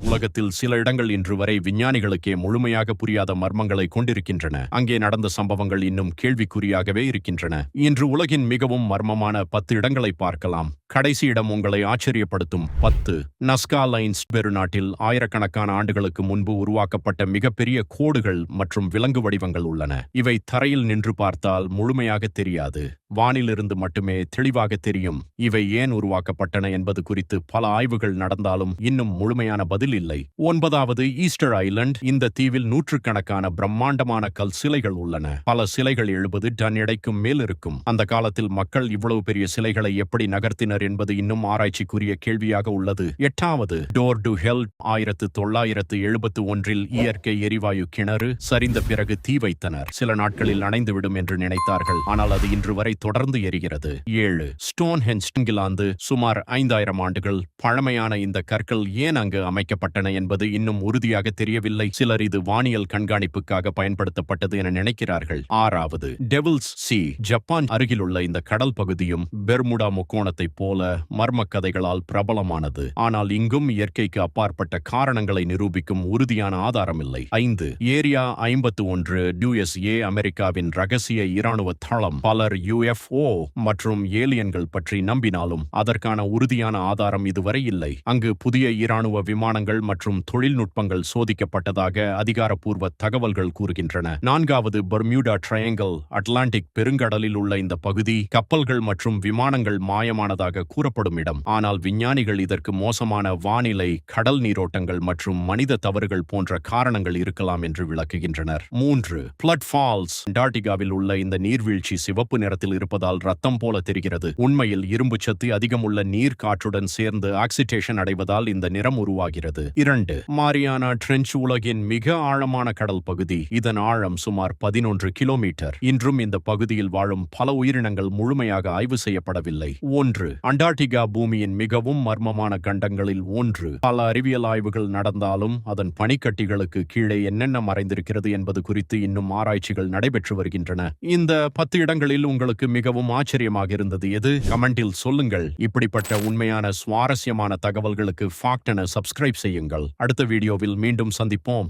உலகத்தில் சில இடங்கள் இன்று வரை விஞ்ஞானிகளுக்கே முழுமையாக புரியாத மர்மங்களை கொண்டிருக்கின்றன. அங்கே நடந்த சம்பவங்கள் இன்னும் கேள்விக்குறியாகவே இருக்கின்றன. இன்று உலகின் மிகவும் மர்மமான 10 இடங்களை பார்க்கலாம். கடைசி இடம் உங்களை ஆச்சரியப்படுத்தும் 10. நஸ்கா லைன்ஸ் பெருநாட்டில் ஆயிரக்கணக்கான ஆண்டுகளுக்கு முன்பு உருவாக்கப்பட்ட மிகப்பெரிய கோடுகள் மற்றும் விலங்கு வடிவங்கள் உள்ளன. இவை தரையில் நின்று பார்த்தால் முழுமையாக தெரியாது, வானிலிருந்து மட்டுமே தெளிவாக தெரியும். இவை ஏன் உருவாக்கப்பட்டன என்பது குறித்து பல ஆய்வுகள் நடந்தாலும் இன்னும் முழுமையான பதில் இல்லை. 9வது ஈஸ்டர் ஐலண்ட். இந்த தீவில் நூற்றுக்கணக்கான பிரம்மாண்டமான கல் சிலைகள் உள்ளன. பல சிலைகள் 70 டன் எடைக்கும் மேல் இருக்கும். அந்த காலத்தில் மக்கள் இவ்வளவு பெரிய சிலைகளை எப்படி நகர்த்தினர் என்பது இன்னும் ஆராய்ச்சிக்குரிய கேள்வியாக உள்ளது. 8வது டோர் டு ஹெல். 1971 இயற்கை எரிவாயு கிணறு சரிந்த பிறகு தீ வைத்தனர். சில நாட்களில் அணைந்துவிடும் என்று நினைத்தார்கள், ஆனால் அது இன்று வரை தொடர்ந்து எரிகிறது. 7 ஸ்டோன்ஹெஞ்ச். இங்கிலாந்து. சுமார் 5000 ஆண்டுகள் பழமையான இந்த கற்கள் ஏன் அங்கு அமைக்கப்பட்டன என்பது இன்னும் உறுதியாக தெரியவில்லை. சிலர் இது வானியல் கண்காணிப்புக்காக பயன்படுத்தப்பட்டது என நினைக்கிறார்கள். 6வது டெவில்ஸ் சி. ஜப்பான் அருகிலுள்ள இந்த கடல் பகுதியும் பெர்முடா முக்கோணத்தைப் போல மர்ம கதைகளால் பிரபலமானது. ஆனால் இங்கும் இயற்கைக்கு அப்பாற்பட்ட காரணங்களை நிரூபிக்கும் உறுதியான ஆதாரம் இல்லை. 5 ஏரியா 51 USA. அமெரிக்காவின் ரகசிய இராணுவ தளம். பலர் UFO மற்றும் ஏலியன்கள் பற்றி நம்பினாலும் அதற்கான உறுதியான ஆதாரம் இதுவரை இல்லை. அங்கு புதிய இராணுவ விமானங்கள் மற்றும் தொழில்நுட்பங்கள் சோதிக்கப்பட்டதாக அதிகாரப்பூர்வ தகவல்கள் கூறுகின்றன. 4வது பெர்மியூடா ட்ரையாங்கிள். அட்லாண்டிக் பெருங்கடலில் உள்ள இந்த பகுதி கப்பல்கள் மற்றும் விமானங்கள் மாயமானதாக கூறப்படும் இடம். ஆனால் விஞ்ஞானிகள் இதற்கு மோசமான வானிலை, கடல் நீரோட்டங்கள் மற்றும் மனித தவறுகள் போன்ற காரணங்கள் இருக்கலாம் என்று விளக்குகின்றனர். 3 பிளட் ஃபால்ஸ். அண்டார்டிகாவில் உள்ள இந்த நீர்வீழ்ச்சி சிவப்பு நிறத்தில் இருப்பதால் ரத்தம் போல தெரிகிறது. உண்மையில் இரும்பு சத்து அதிகம் உள்ள நீர் காற்றுடன் சேர்ந்து ஆக்சிடேஷன் அடைவதால் இந்த நிறம் உருவாகிறது. 2 மாரியானா ட்ரெஞ்ச். உலகின் மிக ஆழமான கடல் பகுதி. இதன் ஆழம் சுமார் 11 கிலோமீட்டர். இன்றும் இந்த பகுதியில் வாழும் பல உயிரினங்கள் முழுமையாக ஆய்வு செய்யப்படவில்லை. 1 அண்டார்டிகா பூமியின் மிகவும் மர்மமான கண்டங்களில் ஒன்று. பல அறிவியல் ஆய்வுகள் நடந்தாலும் அதன் பனிக்கட்டிகளுக்கு கீழே என்னென்ன மறைந்திருக்கிறது என்பது குறித்து இன்னும் ஆராய்ச்சிகள் நடைபெற்று வருகின்றன. இந்த 10 இடங்களில் உங்களுக்கு மிகவும் ஆச்சரியமாக இருந்தது எது? கமெண்டில் சொல்லுங்கள். இப்படிப்பட்ட உண்மையான சுவாரஸ்யமான தகவல்களுக்கு ஃபாக்ட் என சப்ஸ்கிரைப் செய்யுங்கள். அடுத்த வீடியோவில் மீண்டும் சந்திப்போம்.